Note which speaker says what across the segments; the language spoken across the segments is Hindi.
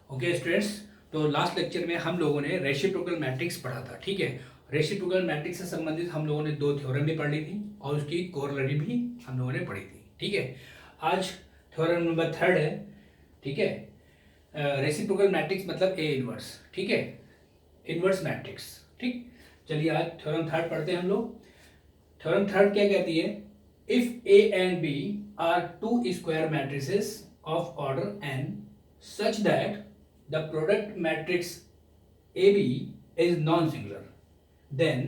Speaker 1: ओके स्टूडेंट्स, तो लास्ट लेक्चर में हम लोगों ने रेसिप्रोकल मैट्रिक्स पढ़ा था। ठीक है, रेसिप्रोकल मैट्रिक्स से संबंधित हम लोगों ने दो थ्योरम भी पढ़ ली थी और उसकी कोरोलरी भी हम लोगों ने पढ़ी थी। ठीक है, आज थ्योरम नंबर थर्ड है। ठीक है, रेसिप्रोकल मैट्रिक्स मतलब ए इनवर्स। ठीक है, इनवर्स मैट्रिक्स। ठीक, चलिए आज थ्योरम थर्ड पढ़ते हैं हम लोग। थ्योरम थर्ड क्या कहती है? If A and B are two square matrices of order n such that the product matrix AB is non-singular, then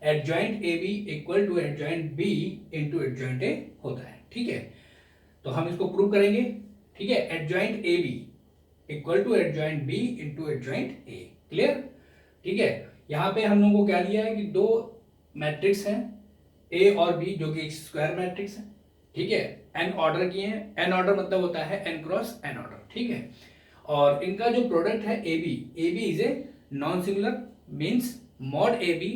Speaker 1: adjoint AB equal to adjoint B into adjoint A होता है। ठीक है, तो हम इसको प्रूव करेंगे। ठीक है, adjoint AB equal to adjoint B into adjoint A। Clear? ठीक है, यहाँ पे हम लोगों को क्या लिया है कि दो मैट्रिक्स हैं A और B जो कि स्क्वायर मैट्रिक्स है। ठीक है, एन ऑर्डर किए हैं। एन ऑर्डर मतलब होता है एन क्रॉस एन ऑर्डर। ठीक है, और इनका जो प्रोडक्ट है A B is a non singular, means mod A B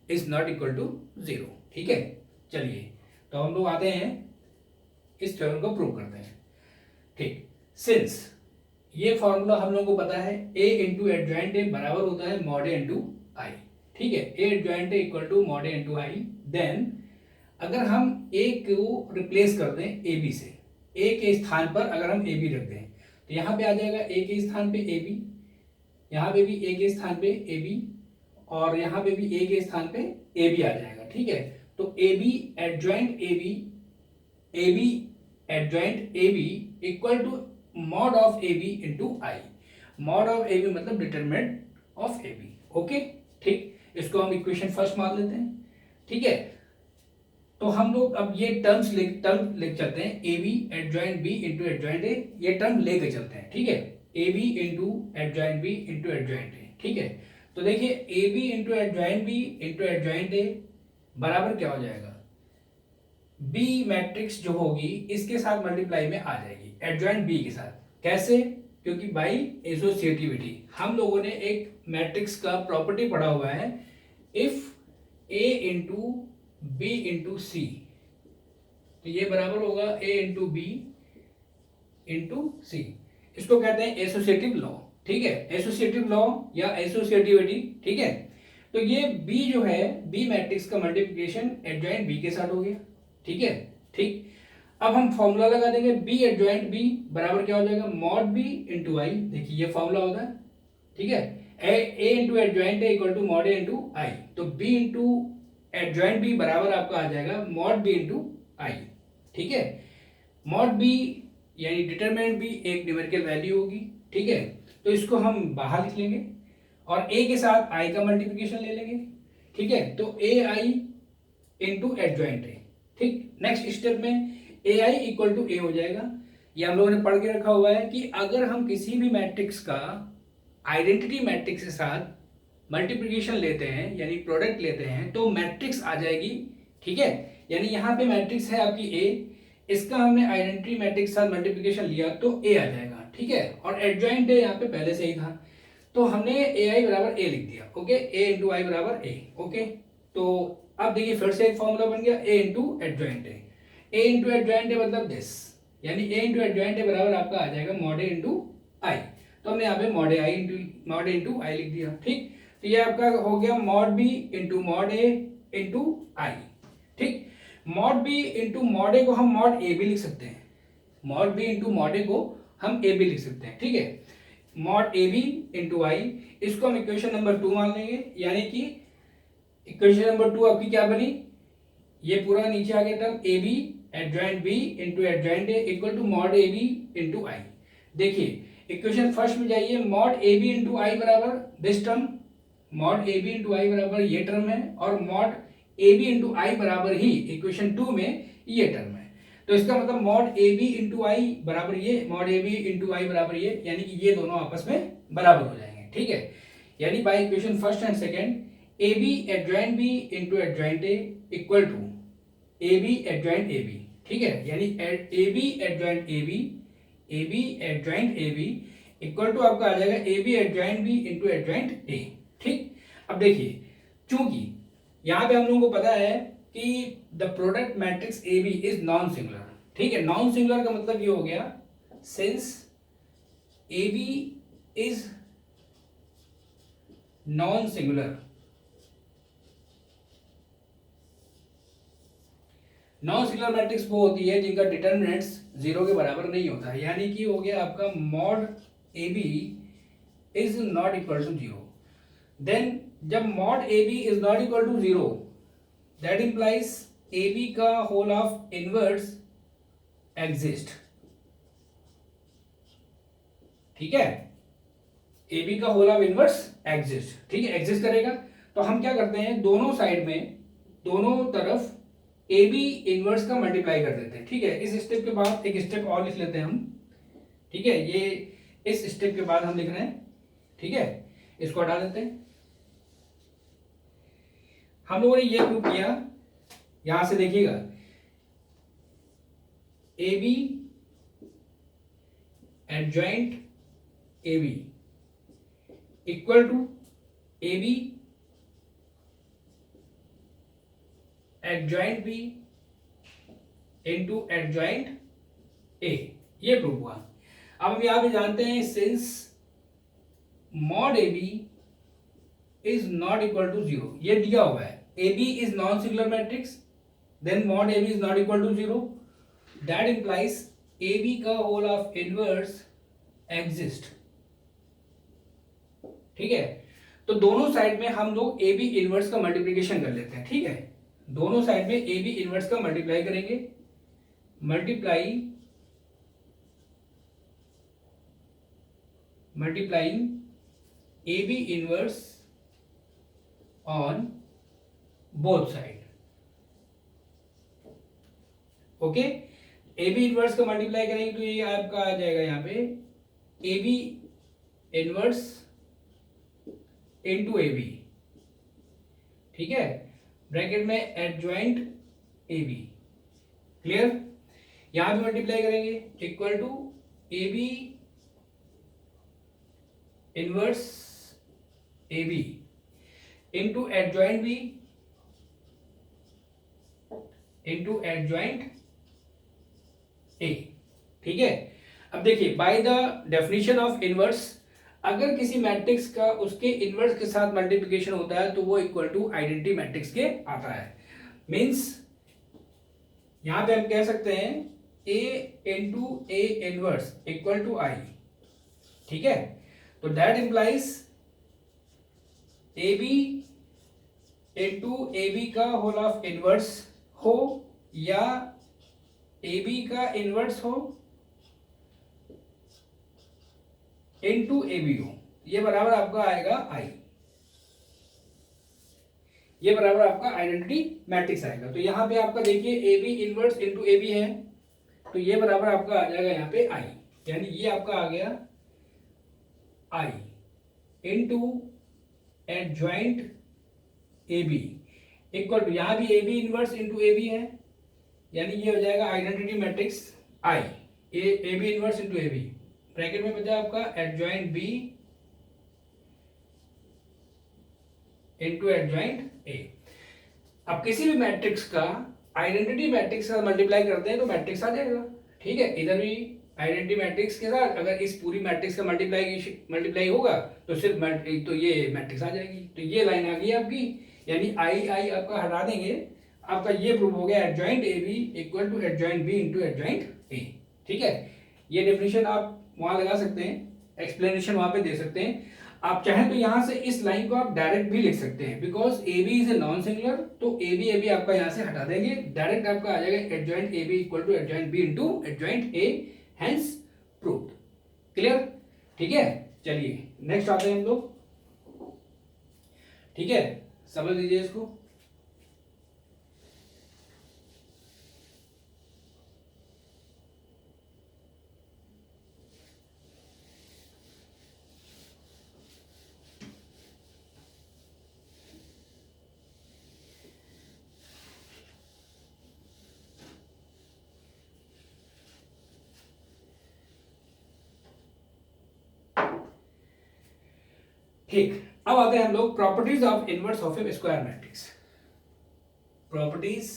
Speaker 1: is not equal to 0। ठीक है, चलिए तो हम लोग आते हैं इस थ्योरम को प्रूव करते हैं। ठीक, सिंस ये फॉर्मूला हम लोगों को पता है ए इंटू एडजॉइंट ए बराबर होता है मॉड ए इंटू आई। ठीक है, A adjoint A equal to mod A into I. Then अगर हम ए को रिप्लेस कर दें ए बी से, ए के स्थान पर अगर हम ए बी रख दें तो यहाँ पे आ जाएगा ए के स्थान पे ए बी, यहाँ पे भी ए के स्थान पे ए बी, और यहाँ पे भी ए के स्थान पे ए बी आ जाएगा। ठीक है, तो A B adjoint A B adjoint A B equal to mod of A B into I. Mod of A B मतलब determinant of A B. Okay, ठीक, इसको हम इक्वेशन फर्स्ट मान लेते हैं। ठीक है, तो हम लोग अब ये टर्म लिख चलते हैं, A B adjoint B into adjoint A, ये टर्म लेके चलते हैं। ठीक है, A B into adjoint B into adjoint A. ठीक है, तो देखिए A B into adjoint B into adjoint A बराबर क्या हो जाएगा? बी मैट्रिक्स जो होगी इसके साथ मल्टीप्लाई में आ जाएगी एडजॉइंट बी के साथ। कैसे? क्योंकि बाई एसोसिएटिविटी हम लोगों ने एक मैट्रिक्स का प्रॉपर्टी पढ़ा हुआ है, if A into B into C, तो ये बराबर होगा A into B into C. इसको कहते हैं एसोसिएटिव लॉ। ठीक है, एसोसिएटिव लॉ या एसोसिएटिविटी। ठीक है, तो ये बी जो है, बी मैट्रिक्स का मल्टीप्लिकेशन एडजॉइंट बी के साथ हो गया। ठीक है, ठीक, अब हम फॉर्मूला लगा देंगे, बी एडजॉइंट बी बराबर क्या हो जाएगा? Mod B into I. देखिए ये फॉर्मूला होता है। ठीक है, A into adjoint A equal to mod A into I, तो बी इंटू एडजॉइंट बी बराबर आपका आ जाएगा मॉड बी इंटू आई। ठीक है, मॉड बी यानी डिटरमिनेंट बी एक न्यूमेरिकल वैल्यू होगी। ठीक है, तो इसको हम बाहर लिख लेंगे और ए के साथ आई का मल्टीप्लिकेशन ले लेंगे। ठीक है, तो ए आई इंटू एडजॉइंट ए। ठीक, नेक्स्ट स्टेप में ए आई इक्वल टू ए हो जाएगा। ये हम लोगों ने पढ़ के रखा हुआ है कि अगर हम किसी भी मैट्रिक्स का आइडेंटिटी मैट्रिक्स के साथ मल्टीप्लिकेशन लेते हैं यानी प्रोडक्ट लेते हैं तो मैट्रिक्स आ जाएगी। ठीक है, यानी यहाँ पे मैट्रिक्स है आपकी ए, इसका हमने आइडेंटिटी मैट्रिक्स के साथ मल्टीप्लिकेशन लिया तो ए आ जाएगा। ठीक है, और एडजॉइंट ए यहाँ पे पहले से ही था तो हमने ए आई बराबर ए लिख दिया। ओके, ए इंटू आई बराबर ए। ओके, तो अब देखिए फिर से एक फॉर्मूला बन गया, A into adjoint A. A into adjoint A मतलब दिस, यानी ए इंटू एडजॉइंट ए बराबर आपका आ जाएगा मॉड ए इंटू आई। तो हमने यहाँ पे मॉड ए इंटू आई लिख दिया। ठीक, तो ये आपका हो गया mod B into mod A into I. ठीक, मॉड बी इंटू मॉड ए को हम मॉड ए भी लिख सकते हैं, मॉड बी इंटू मॉड ए को हम ए भी लिख सकते हैं। ठीक है, मॉड ए बी इंटू आई, इसको हम इक्वेशन नंबर 2 मान लेंगे, यानी कि इक्वेशन नंबर 2 आपकी क्या बनी? ये पूरा नीचे आ गया term A B adjoint B into adjoint A equal to mod A B into I. देखिए इक्वेशन फर्स्ट में जाइए, mod A B into I बराबर this term, mod A B into I बराबर ये टर्म है, और mod A B into I बराबर ही इक्वेशन 2 में ये टर्म है। तो इसका मतलब mod A B into I बराबर ये, mod A B into I बराबर ये, यानी कि ये दोनों आपस में बराबर हो जाएंगे। ठीक है, यानी by equation first and second A B adjoint B into adjoint A equal to A B adjoint A B. ठीक है, यानी A B adjoint A B, A B adjoint A B equal to आपका आ जाएगा A B adjoint B into adjoint A. ठीक, अब देखिए चूंकि यहां पे हम लोगों को पता है कि the product matrix A B is non singular. ठीक है, नॉन सिंगुलर का मतलब ये हो गया since A B is non singular. Non singular matrix वो होती है जिनका डिटर्मिनेंट्स जीरो के बराबर नहीं होता है, यानी कि हो गया आपका mod A B is not equal to zero. Then जब mod A B is not equal to zero, that implies A B का होल ऑफ इनवर्स एग्जिस्ट। ठीक है, ए बी का होल ऑफ इनवर्स एग्जिस्ट। ठीक है, एग्जिस्ट करेगा तो हम क्या करते हैं, दोनों साइड में, दोनों तरफ ए बी इनवर्स का मल्टीप्लाई कर देते हैं। ठीक है, इस स्टेप के बाद एक स्टेप और लिख लेते हैं हम। ठीक है, ये इस स्टेप के बाद हम लिख रहे हैं। ठीक है, इसको हटा देते हैं। हम लोगों ने ये प्रूव किया, यहां से देखिएगा, A B adjoint A B equal to A B adjoint B into adjoint A, ये प्रूव हुआ। अब हम यहां पे जानते हैं, since mod A B is not equal to zero, ये दिया हुआ है, A B is non singular matrix, then mod A B is not equal to zero, that implies A B का होल ऑफ इनवर्स एग्जिस्ट। ठीक है, तो दोनों साइड में हम लोग ए बी इनवर्स का मल्टीप्लीकेशन कर लेते हैं। ठीक है, दोनों साइड में ए बी इनवर्स का मल्टीप्लाई करेंगे, multiplying A B inverse on both side. Okay, A B inverse का मल्टीप्लाई करेंगे तो ये आपका आ जाएगा यहां पे A B inverse into A B. ठीक है, ब्रैकेट में एडजॉइंट ए बी, क्लियर। यहां भी मल्टीप्लाई करेंगे, equal to A B inverse A B into adjoint B into adjoint A. ठीक है, अब देखिए, by the definition of inverse, अगर किसी मैट्रिक्स का उसके इनवर्स के साथ मल्टीप्लिकेशन होता है तो वो इक्वल टू आइडेंटिटी मैट्रिक्स के आता है। मींस यहां पे हम कह सकते हैं A into A inverse equal to I. ठीक है, तो that implies A B into A B का होल ऑफ इनवर्स हो या ए बी का इनवर्स हो इनटू ए बी हो, ये बराबर आपका आएगा आई, ये बराबर आपका आइडेंटिटी मैट्रिक्स आएगा। तो यहां पे आपका देखिए A B inverse into A B है, तो ये बराबर आपका आ जाएगा यहां पे आई, यानी ये आपका आ गया I into adjoint A B equal to, यहां भी A B inverse into A B है, यानी ये हो जाएगा identity matrix I, A B inverse into A B, bracket में बचा आपका adjoint B into adjoint A. अब किसी भी मैट्रिक्स का आइडेंटिटी मैट्रिक्स का मल्टीप्लाई करते हैं तो मैट्रिक्स आ जाएगा। ठीक है, इधर भी आइडेंटिटी मैट्रिक्स के साथ अगर इस पूरी मैट्रिक्स का मल्टीप्लाई होगा तो सिर्फ तो ये मैट्रिक्स आ जाएगी। तो ये लाइन आ गई आपकी, यानी आई आई आपका हटा देंगे, आपका ये प्रूव हो गया adjoint A B equal to adjoint B into adjoint A. ठीक है, ये डेफिनेशन आप वहां लगा सकते हैं, एक्सप्लेनेशन वहां पे दे सकते हैं। आप चाहें तो यहां से इस लाइन को आप डायरेक्ट भी लिख सकते हैं, because A B is a non singular, तो ए बी आपका यहां से हटा देंगे, डायरेक्ट आपका आ जाएगा adjoint A B equal to adjoint B into adjoint A, hence proved. Clear? ठीक है, चलिए नेक्स्ट आते हैं हम लोग। ठीक है, समझ लीजिए इसको। ठीक, अब आते हैं हम लोग properties of inverse of a square matrix. Properties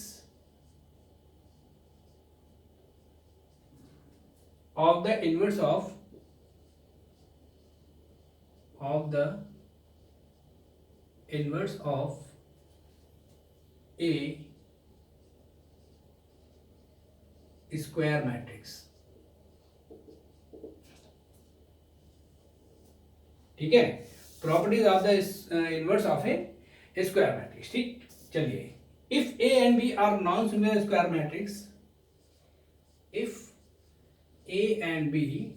Speaker 1: of the inverse of of the inverse of a square matrix. ठीक है, properties of the inverse of a square matrix. ठीक, चलिए, if A and B are non singular square matrix, if A and B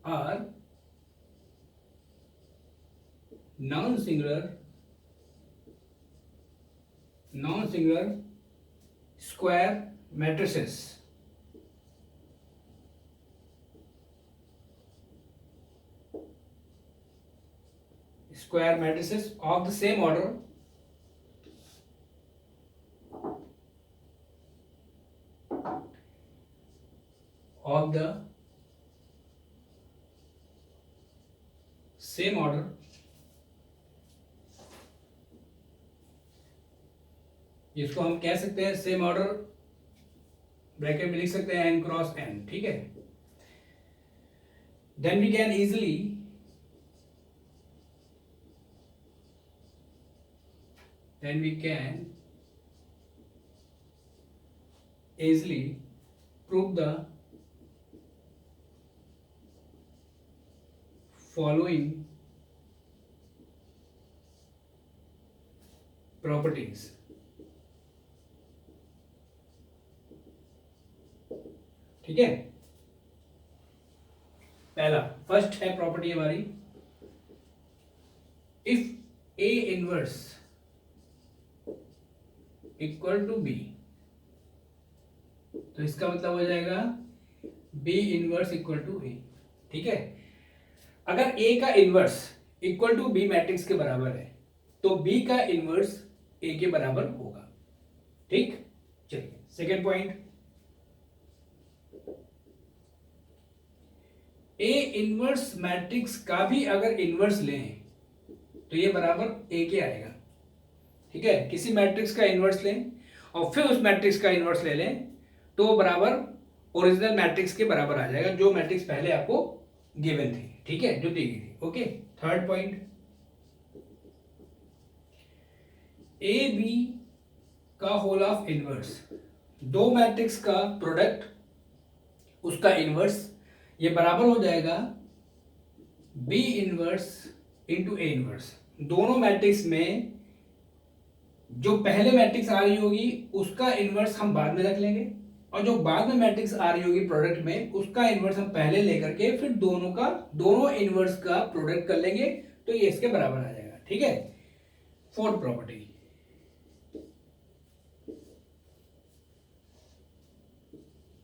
Speaker 1: are non singular square matrices, of the same order, जिसको हम कह सकते हैं सेम ऑर्डर, ब्रैकेट में लिख सकते हैं n क्रॉस n. ठीक है, then we can easily prove the following properties. ठीक है, पहला फर्स्ट है प्रॉपर्टी हमारी, if A inverse equal to B, तो इसका मतलब हो जाएगा B inverse equal to A. ठीक है, अगर ए का inverse equal to B matrix के बराबर है तो बी का इनवर्स ए के बराबर होगा. ठीक, चलिए second point, A inverse matrix का भी अगर इनवर्स लें तो ये बराबर ए के आएगा. ठीक है, किसी मैट्रिक्स का इनवर्स लें और फिर उस मैट्रिक्स का इनवर्स ले लें तो वो बराबर ओरिजिनल मैट्रिक्स के बराबर आ जाएगा, जो मैट्रिक्स पहले आपको गिवन थी. ठीक है, जो दी गई थी. Okay, third point, A B का होल ऑफ इनवर्स, दो मैट्रिक्स का प्रोडक्ट उसका इनवर्स, ये बराबर हो जाएगा B inverse into A inverse. दोनों मैट्रिक्स में जो पहले मैट्रिक्स आ रही होगी उसका इनवर्स हम बाद में रख लेंगे, और जो बाद में मैट्रिक्स आ रही होगी प्रोडक्ट में उसका इनवर्स हम पहले लेकर के फिर दोनों इनवर्स का प्रोडक्ट कर लेंगे, तो ये इसके बराबर आ जाएगा. ठीक है, फोर्थ प्रॉपर्टी,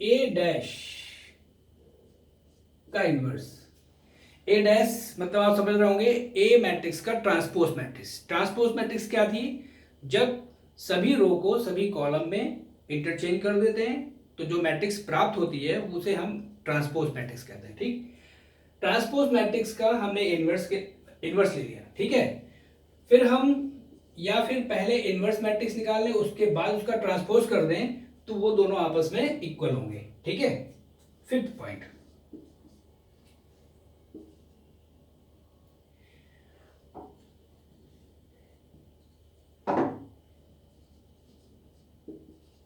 Speaker 1: ए डैश का इनवर्स, ए डैश मतलब आप समझ रहे होंगे ए मैट्रिक्स का ट्रांसपोज मैट्रिक्स. ट्रांसपोज मैट्रिक्स क्या थी, जब सभी रो को सभी कॉलम में इंटरचेंज कर देते हैं तो जो मैट्रिक्स प्राप्त होती है उसे हम ट्रांसपोज मैट्रिक्स कहते हैं. ठीक, ट्रांसपोज मैट्रिक्स का हमने इनवर्स ले लिया. ठीक है, फिर हम या फिर पहले इनवर्स मैट्रिक्स निकाल लें उसके बाद उसका ट्रांसपोज कर दें तो वो दोनों आपस में इक्वल होंगे. ठीक है, फिफ्थ पॉइंट,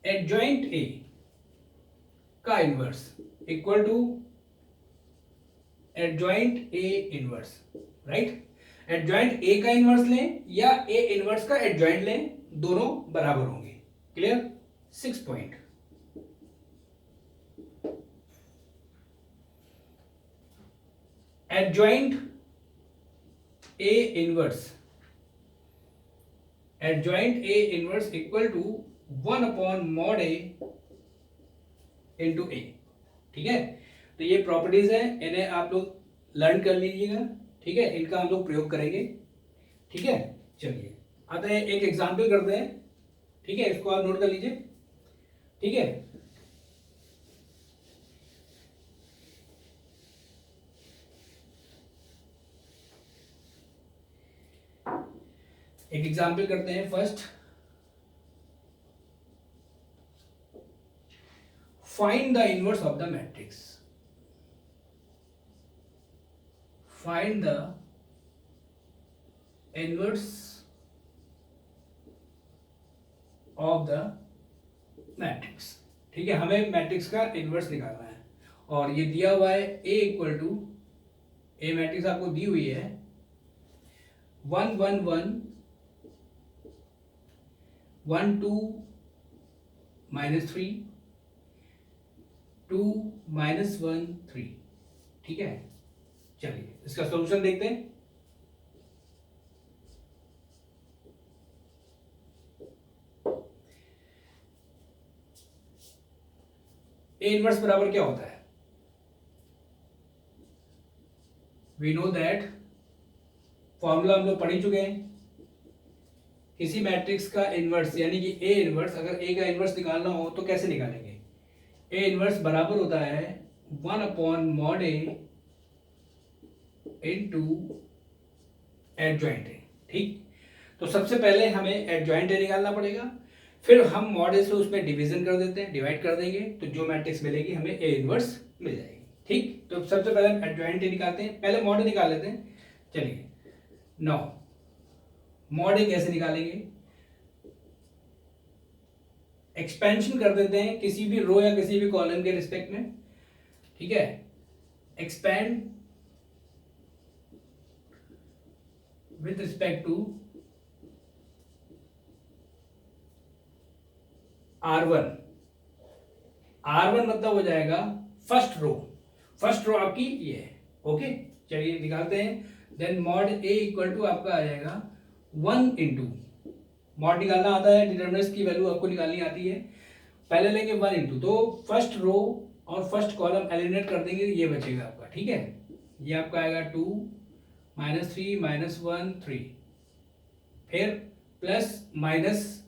Speaker 1: एडजॉइंट ए का inverse equal to adjoint A inverse. Right, adjoint A का इनवर्स लें या ए इनवर्स का एडजॉइंट लें, दोनों बराबर होंगे. Clear. Six point, adjoint A inverse equal to 1 upon mod A into A. ठीक है, तो ये प्रॉपर्टीज है, इन्हें आप लोग लर्न कर लीजिएगा. ठीक है, इनका हम लोग प्रयोग करेंगे. ठीक है, चलिए आते हैं एक एग्जाम्पल करते हैं. ठीक है, इसको आप नोट कर लीजिए. ठीक है, एक एग्जाम्पल करते हैं. First, find the inverse of the matrix. Find the inverse of the matrix. ठीक है, हमें मैट्रिक्स का इनवर्स निकालना है और ये दिया हुआ है ए इक्वल टू, ए मैट्रिक्स आपको दी हुई है 1 1 1 1 2 -3 2 -1 3। ठीक है, चलिए इसका सॉल्यूशन देखते हैं। ए इनवर्स बराबर क्या होता है? वी नो दैट, फॉर्मूला हम लोग पढ़ ही चुके हैं। किसी मैट्रिक्स का इनवर्स यानी कि ए इनवर्स, अगर ए का इनवर्स निकालना हो तो कैसे निकालेंगे? ए इनवर्स बराबर होता है 1/mod A into adjoint A. ठीक, तो सबसे पहले हमें एडजॉइंट ए निकालना पड़ेगा, फिर हम मॉड ए से उसमें डिवीजन कर देते हैं, डिवाइड कर देंगे, तो जो मैट्रिक्स मिलेगी हमें ए इनवर्स मिल जाएगी। ठीक, तो सबसे पहले हम एडजॉइंट ए निकालते हैं, पहले मॉड ए निकाल लेते हैं। चलिए, नो मॉड ए कैसे निकालेंगे? एक्सपेंशन कर देते हैं किसी भी रो या किसी भी कॉलम के रिस्पेक्ट में। ठीक है, expand with respect to R1। R1 मतलब हो जाएगा फर्स्ट रो, फर्स्ट रो आपकी ये है। ओके, चलिए निकालते हैं। Then mod A equal to आपका आ जाएगा 1 इंटू, मॉड निकालना आता है, डिटरमिनेंट्स की वैल्यू आपको निकालनी आती है। पहले लेंगे 1 इंटू, तो फर्स्ट रो और फर्स्ट कॉलम एलिमिनेट कर देंगे, ये बचेगा आपका। ठीक है, ये आपका आएगा 2 -3 -1 3, फिर प्लस माइनस,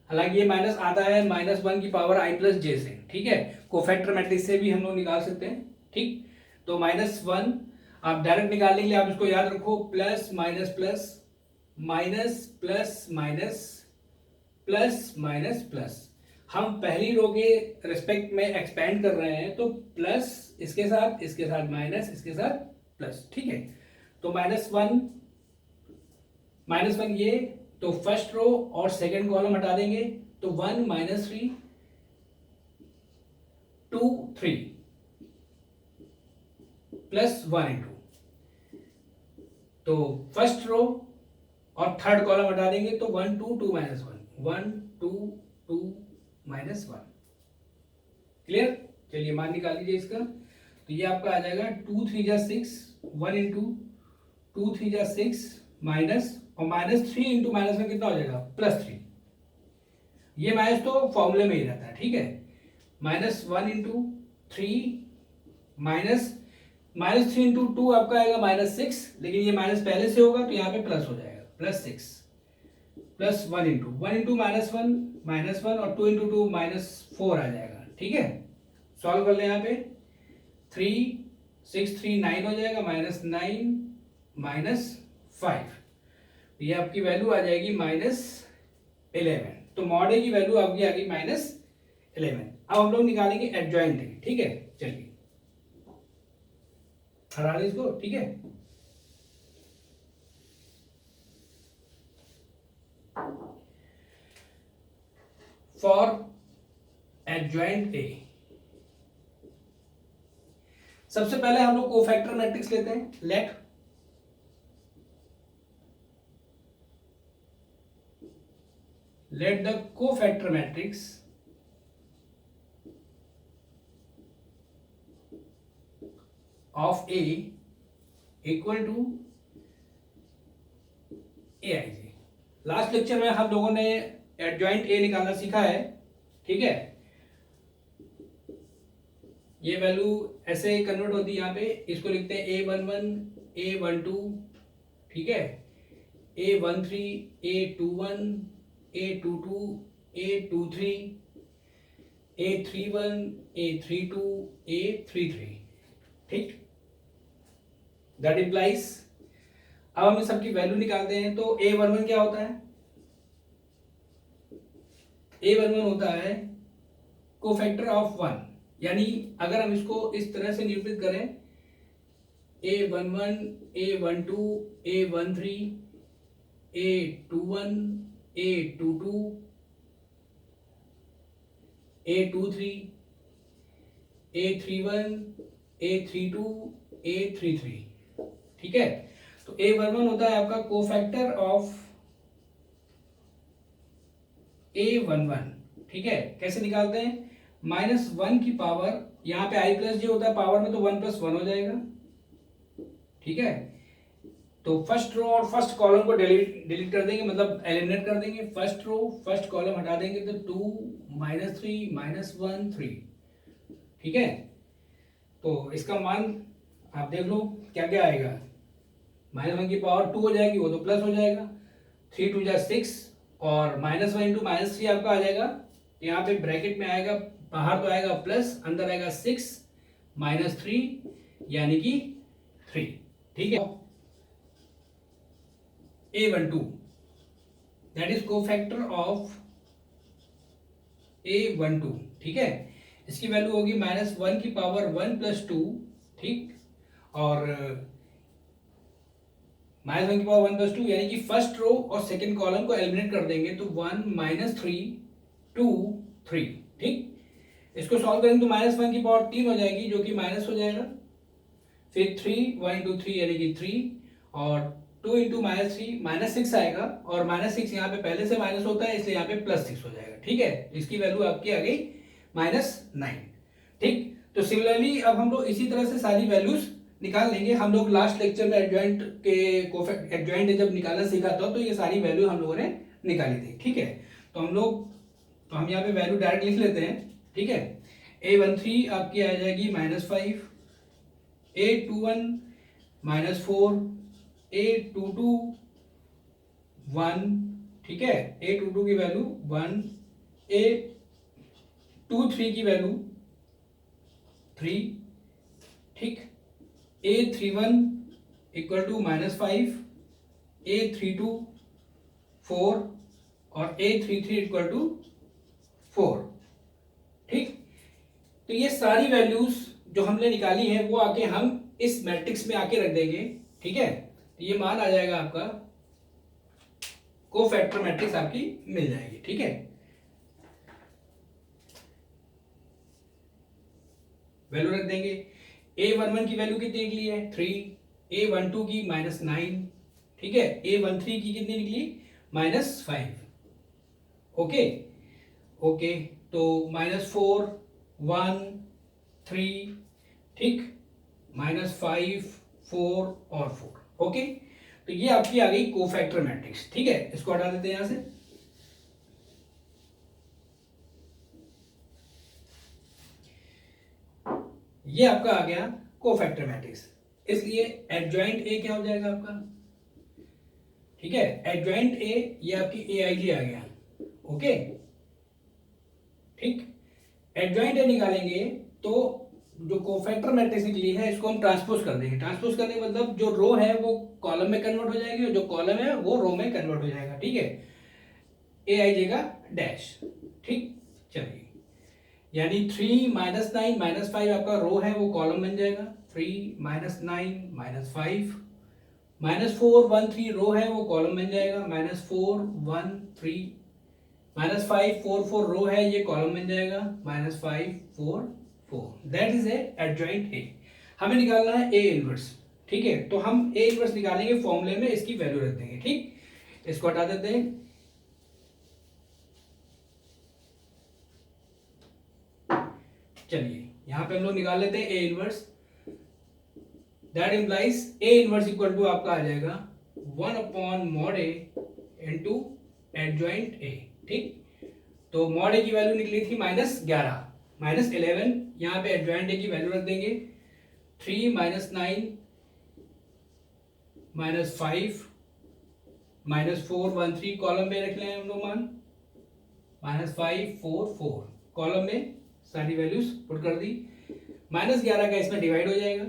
Speaker 1: हालांकि ये माइनस आता है -1 की पावर i प्लस जे से। ठीक है, कोफैक्टर मैट्रिक्स से भी हम लोग निकाल सकते हैं। ठीक, तो -1 आप डायरेक्ट निकालने के लिए आप इसको याद रखो, plus minus plus minus plus minus plus minus plus. हम पहली रो के रिस्पेक्ट में एक्सपेंड कर रहे हैं, तो प्लस इसके साथ माइनस, इसके साथ प्लस। ठीक है, तो -1 ये, तो फर्स्ट रो और सेकंड कॉलम हटा देंगे, तो 1 -3 2 3 प्लस 1 इंटू, तो फर्स्ट रो और थर्ड कॉलम हटा देंगे, तो 1 2 2 -1 1 2 2 -1। क्लियर? चलिए मान निकाल लीजिए इसका, तो ये आपका आ जाएगा 2 3 जा 6 1 इंटू 2 3 जा 6 माइनस, और -3 इंटू -1 कितना हो जाएगा? +3। ये माइनस तो फॉर्मूले में ही रहता है। ठीक है, -1 इंटू 3 -3 इंटू 2 आपका आएगा -6, लेकिन ये माइनस पहले से होगा तो यहाँ पे प्लस हो जाएगा, +6 प्लस 1 इंटू -1 और 2 इंटू 2 -4 आ जाएगा। ठीक है, सॉल्व कर ले, यहाँ पे 3 6 3 9 हो जाएगा, -9 -5, ये आपकी वैल्यू आ जाएगी -11। तो मॉड ए की वैल्यू आपकी आ गई -11। अब हम लोग निकालेंगे एडजॉइंट ए। ठीक है, चलिए हटा दें इसको। ठीक है, फॉर एडजॉइंट ए सबसे पहले हम लोग कोफैक्टर मैट्रिक्स लेते हैं। let the cofactor matrix of A equal to aij। Last lecture में हम लोगों ने एडजॉइंट ए निकालना सीखा है। ठीक है, ये वैल्यू ऐसे कन्वर्ट होती है, यहाँ पे इसको लिखते हैं A11 A12। ठीक है, A13 A21 A22 A23 A31 A32 A33। ठीक, दैट इम्प्लाइज, अब हम इन सबकी वैल्यू निकालते हैं। तो A11 क्या होता है? A11 होता है कोफैक्टर ऑफ 1, यानी अगर हम इसको इस तरह से निरूपित करें A11, A12, A13, A21, A22, A23, A31, A32, A33। ठीक है, तो A11 होता है आपका कोफैक्टर ऑफ A11। ठीक है, कैसे निकालते हैं? -1 की पावर, यहाँ पे i प्लस जे होता है पावर में, तो 1 + 1 हो जाएगा। ठीक है, तो फर्स्ट रो और फर्स्ट कॉलम को डिलीट कर देंगे, मतलब एलिमिनेट कर देंगे। फर्स्ट रो फर्स्ट कॉलम हटा देंगे तो 2 -3 -1 3। ठीक है, तो इसका मान आप देख लो क्या क्या आएगा। -1 की पावर 2 हो जाएगी, वो तो प्लस हो जाएगा। 3 2 = 6 और -1 × -3 आपका आ जाएगा। यहाँ पे ब्रैकेट में आएगा, बाहर तो आएगा प्लस, अंदर आएगा 6 -3 यानी कि 3। ठीक है, A12 that is cofactor of A12। ठीक है, इसकी वैल्यू होगी -1 की पावर 1 + 2। ठीक, और -1 की पावर 1 + 2 यानी कि फर्स्ट रो और सेकंड कॉलम को एलिमिनेट कर देंगे, तो 1 -3 2 3। ठीक, इसको सॉल्व करेंगे तो -1 की पावर 3 हो जाएगी, जो कि माइनस हो जाएगा। फिर 3 1 × 3 यानी कि 3, और 2 × -3 -6 आएगा, और -6 यहाँ पे पहले से माइनस होता है, इसलिए यहाँ पे +6 हो जाएगा। ठीक है, इसकी वैल्यू आपकी आ गई -9। ठीक, तो सिमिलरली अब हम लोग इसी तरह से सारी वैल्यूज निकाल लेंगे। हम लोग लास्ट लेक्चर में एडजॉइंट के एडजॉइंट जब निकालना सीखा था, तो ये सारी वैल्यू हम लोगों ने निकाली थी। ठीक है, तो हम यहाँ पे वैल्यू डायरेक्ट लिख लेते हैं। ठीक है, A13 आपकी आ जाएगी -5, A21 -4, A22 1। ठीक है, A22 की वैल्यू 1, A23 की वैल्यू 3। ठीक, A31 = -5, A32 4 और A33 = 4। ठीक, तो ये सारी वैल्यूज जो हमने निकाली है वो आके हम इस मैट्रिक्स में आके रख देंगे। ठीक है, तो ये मान आ जाएगा आपका, कोफैक्टर मैट्रिक्स आपकी मिल जाएगी। ठीक है, वैल्यू रख देंगे। A11 की वैल्यू कितनी निकली है? 3। A12 की -9। ठीक है, A13 की कितनी निकली? -5। ओके ओके, तो -4 1 3। ठीक, -5 4 और 4। ओके, तो ये आपकी आ गई कोफैक्टर मैट्रिक्स। ठीक है, इसको हटा देते हैं यहां से। ये आपका आ गया कोफैक्टर मैट्रिक्स, इसलिए एडजॉइंट ए क्या हो जाएगा आपका? ठीक है, एडजॉइंट ए ये आपकी AIJ आ गया। ओके, ठीक, एडजॉइंट ए निकालेंगे तो जो कोफैक्टर मैट्रिक्स निकली है इसको हम ट्रांसपोज कर देंगे। ट्रांसपोज करने का मतलब जो रो है वो कॉलम में कन्वर्ट हो जाएगी, और जो कॉलम है वो रो में कन्वर्ट हो जाएगा। ठीक है, AIJ का डैश। ठीक, चलिए, यानी 3 -9 -5 आपका रो है, वो कॉलम बन जाएगा। 3 -9 -5 -4 1 3 रो है, वो कॉलम बन जाएगा। -4 1 3 -5 4 4 रो है, ये कॉलम बन जाएगा। -5 4 4। दैट इज ए एडजॉइंट ए। हमें निकालना है ए इनवर्स। ठीक है, तो हम ए इनवर्स निकालेंगे, फॉर्मूले में इसकी वैल्यू रख देंगे। ठीक, इसको हटा देते हैं। चलिए, यहां पे हम लोग निकाल लेते हैं A inverse. That implies A inverse equal to आपका आ जाएगा 1/mod A into adjoint A. ठीक, तो मॉड ए की वैल्यू निकली थी -11 -11, यहाँ पे एडजॉइंट ए की वैल्यू रख देंगे। 3 -9 -5 -4 1 3 कॉलम में रख लें हम लोग मान। -5 4 4 कॉलम में सारी वैल्यूज पुट कर दी। -11 का इसमें डिवाइड हो जाएगा,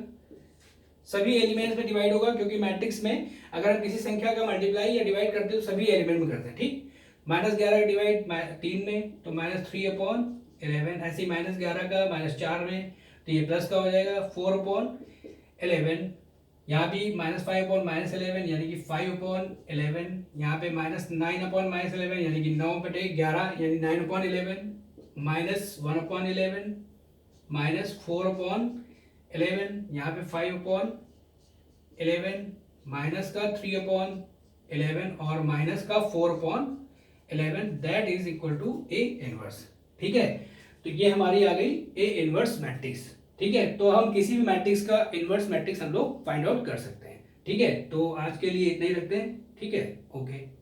Speaker 1: सभी एलिमेंट्स में डिवाइड होगा, क्योंकि मैट्रिक्स में अगर हम किसी संख्या का मल्टीप्लाई या डिवाइड करते हैं तो सभी एलिमेंट में करते हैं। ठीक, -11 का डिवाइड 3 में तो -3/11, ऐसे ही -11 का -4 में तो ये प्लस का हो जाएगा 4/11। यहाँ भी -5/-11 यानी कि 5/11, यहाँ पे -9/-11 यानी कि 9/11 यानी 9/11, -1/11, -4/11, यहाँ पे 5/11, माइनस का 3/11 और माइनस का 4/11, that is equal to A inverse. ठीक है, तो ये हमारी आ गई ए इनवर्स मैट्रिक्स। ठीक है, तो हम किसी भी मैट्रिक्स का इनवर्स मैट्रिक्स हम लोग फाइंड आउट कर सकते हैं। ठीक है, तो आज के लिए इतना ही रखते हैं। ठीक है, ओके।